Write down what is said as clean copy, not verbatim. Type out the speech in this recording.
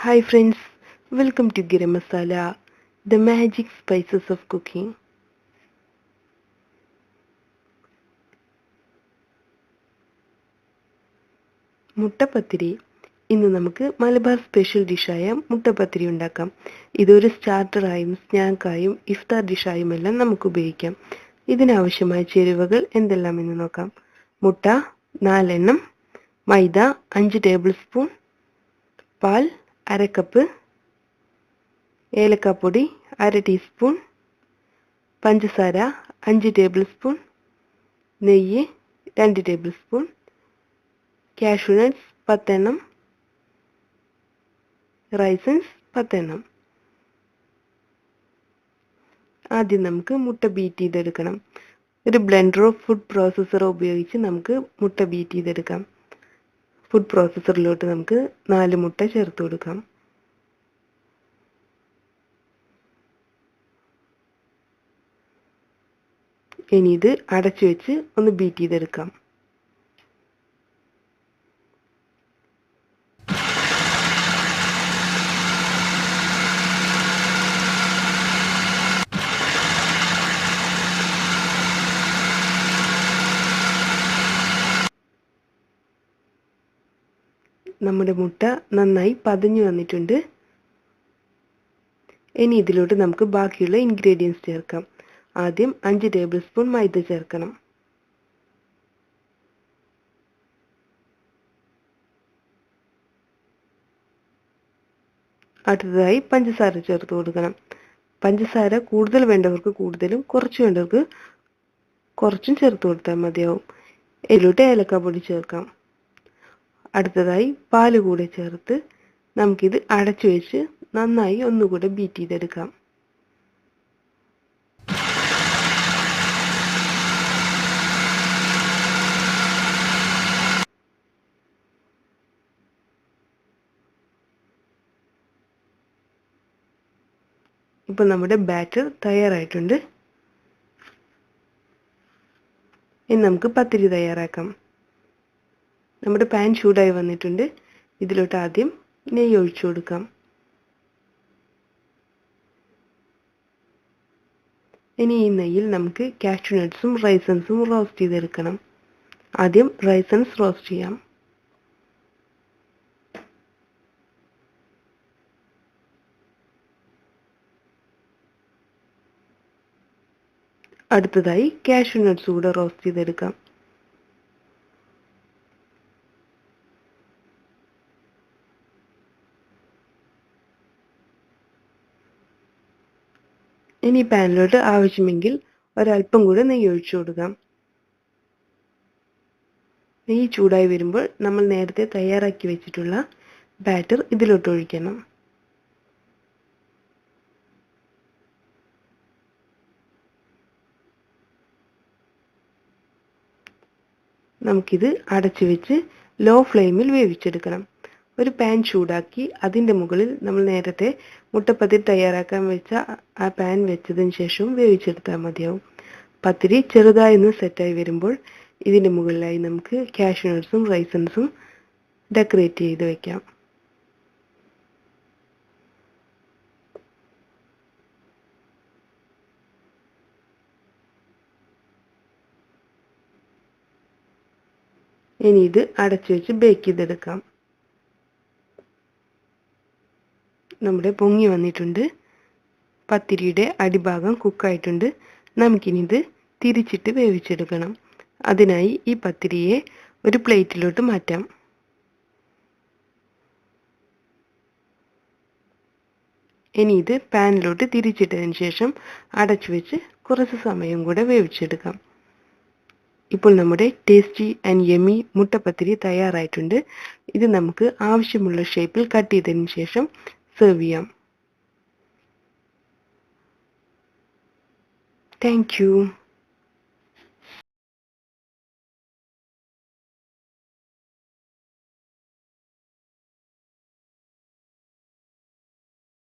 Hi friends, welcome to Gira Masala, the magic spices of cooking. മുട്ടപ്പത്തിരി. ഇന്ന് നമുക്ക് Malabar special ഡിഷായ മുട്ടപ്പത്തിരി ഉണ്ടാക്കാം. ഇതൊരു സ്റ്റാർട്ടറായും സ്നാക്കായും ഇഫ്താർ ഡിഷായും എല്ലാം നമുക്ക് ഉപയോഗിക്കാം. ഇതിനാവശ്യമായ ചേരുവകൾ എന്തെല്ലാമെന്ന് നോക്കാം. മുട്ട 4 എണ്ണം, മൈദ 5 ടേബിൾ സ്പൂൺ, പാൽ 1/2 കപ്പ്, ഏലക്കാപ്പൊടി 1/2 ടീസ്പൂൺ, പഞ്ചസാര 5 ടേബിൾ സ്പൂൺ, നെയ്യ് 2 ടേബിൾ സ്പൂൺ, കാഷ്യൂ നട്ട്സ് 10 എണ്ണം, റൈസൻസ് 10 എണ്ണം. ആദ്യം നമുക്ക് മുട്ട ബീറ്റ് ചെയ്തെടുക്കണം. ഒരു ബ്ലെൻഡറോ ഫുഡ് പ്രോസസ്സറോ ഉപയോഗിച്ച് നമുക്ക് മുട്ട ബീറ്റ് ചെയ്തെടുക്കാം. ഫുഡ് പ്രോസസ്സറിലോട്ട് നമുക്ക് 4 മുട്ട ചേർത്ത് കൊടുക്കാം. ഇനി ഇത് അടച്ചു വെച്ച് ഒന്ന് ബീറ്റ് ചെയ്തെടുക്കാം. നമ്മുടെ മുട്ട നന്നായി പതഞ്ഞു വന്നിട്ടുണ്ട്. ഇനി ഇതിലോട്ട് നമുക്ക് ബാക്കിയുള്ള ഇൻഗ്രീഡിയൻസ് ചേർക്കാം. ആദ്യം 5 ടേബിൾ സ്പൂൺ മൈദ ചേർക്കണം. അടുത്തതായി പഞ്ചസാര ചേർത്ത് കൊടുക്കണം. പഞ്ചസാര കൂടുതൽ വേണ്ടവർക്ക് കൂടുതലും കുറച്ച് വേണ്ടവർക്ക് കുറച്ചും ചേർത്ത് കൊടുത്താൽ മതിയാവും. ഇതിലോട്ട് ഏലക്കാപ്പൊടി ചേർക്കാം. അടുത്തതായി പാല് കൂടെ ചേർത്ത് നമുക്കിത് അടച്ചു വെച്ച് നന്നായി ഒന്നുകൂടെ ബീറ്റ് ചെയ്തെടുക്കാം. ഇപ്പോൾ നമ്മുടെ ബാറ്റർ തയ്യാറായിട്ടുണ്ട്. ഇനി നമുക്ക് പത്തിരി തയ്യാറാക്കാം. നമ്മുടെ പാൻ ചൂടായി വന്നിട്ടുണ്ട്. ഇതിലോട്ട് ആദ്യം നെയ്യ് ഒഴിച്ചു കൊടുക്കാം. ഇനി ഈ നെയ്യിൽ നമുക്ക് കാഷ്യൂ നട്ട്സും റൈസൻസും റോസ്റ്റ് ചെയ്തെടുക്കണം. ആദ്യം റൈസൻസ് റോസ്റ്റ് ചെയ്യാം. അടുത്തതായി കാഷ്യൂ നട്ട്സ് കൂടെ റോസ്റ്റ് ചെയ്തെടുക്കാം. ഇനി പാനിലോട്ട് ആവശ്യമെങ്കിൽ ഒരല്പം കൂടെ നെയ്യ് ഒഴിച്ചു കൊടുക്കാം. നെയ്യ് ചൂടായി വരുമ്പോൾ നമ്മൾ നേരത്തെ തയ്യാറാക്കി വെച്ചിട്ടുള്ള ബാറ്റർ ഇതിലോട്ട് ഒഴിക്കണം. നമുക്കിത് അടച്ചു വെച്ച് ലോ ഫ്ലെയിമിൽ വേവിച്ചെടുക്കണം. ഒരു പാൻ ചൂടാക്കി അതിൻ്റെ മുകളിൽ നമ്മൾ നേരത്തെ മുട്ടപ്പത്തിരി തയ്യാറാക്കാൻ വെച്ച ആ പാൻ വെച്ചതിന് ശേഷം വേവിച്ചെടുത്താൽ മതിയാവും. പത്തിരി ചെറുതായി ഒന്ന് സെറ്റായി വരുമ്പോൾ ഇതിൻ്റെ മുകളിലായി നമുക്ക് കാഷ്യൂ നട്ട്സും റൈസൻസും ഡെക്കറേറ്റ് ചെയ്ത് വെക്കാം. ഇനി ഇത് അടച്ചു വെച്ച് ബേക്ക് ചെയ്തെടുക്കാം. നമ്മുടെ പൊങ്ങി വന്നിട്ടുണ്ട്. പത്തിരിയുടെ അടിഭാഗം കുക്കായിട്ടുണ്ട്. നമുക്കിനി ഇത് തിരിച്ചിട്ട് വേവിച്ചെടുക്കണം. അതിനായി ഈ പത്തിരിയെ ഒരു പ്ലേറ്റിലോട്ട് മാറ്റാം. ഇനി ഇത് പാനിലോട്ട് തിരിച്ചിട്ടതിന് ശേഷം അടച്ചു വെച്ച് കുറച്ച് സമയം കൂടെ വേവിച്ചെടുക്കാം. ഇപ്പോൾ നമ്മുടെ ടേസ്റ്റി ആൻഡ് യമ്മി മുട്ടപ്പത്തിരി തയ്യാറായിട്ടുണ്ട്. ഇത് നമുക്ക് ആവശ്യമുള്ള ഷേപ്പിൽ കട്ട് ചെയ്തതിന് ശേഷം സെർവ് ചെയ്യാം. Thank you.